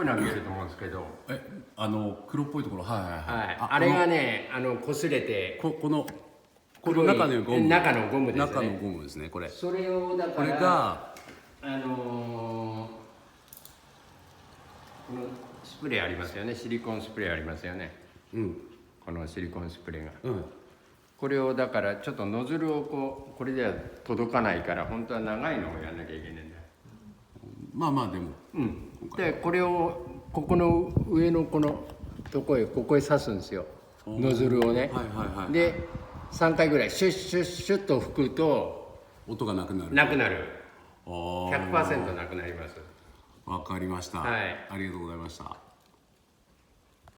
ぽいのは見えると思うんですけど、黒っぽいところ、はいはいはい。あれがね、擦れて、この中のゴム。中のゴムですね。中のゴムですね、これ。それをだから、これが、このスプレーありますよね、シリコンスプレーありますよね。うん。このシリコンスプレーが。うん。これをだからちょっとノズルをこれでは届かないから、本当は長いのをやんなきゃいけないんだよ。まあまあでも。うん。でこれをここの上のこのとこへ刺すんですよ。ノズルをね。はいはいはい。で3回ぐらいシュッシュッシュッと吹くと音がなくなる。なくなる。100% 100% なくなります。わかりました。はい。ありがとうございました。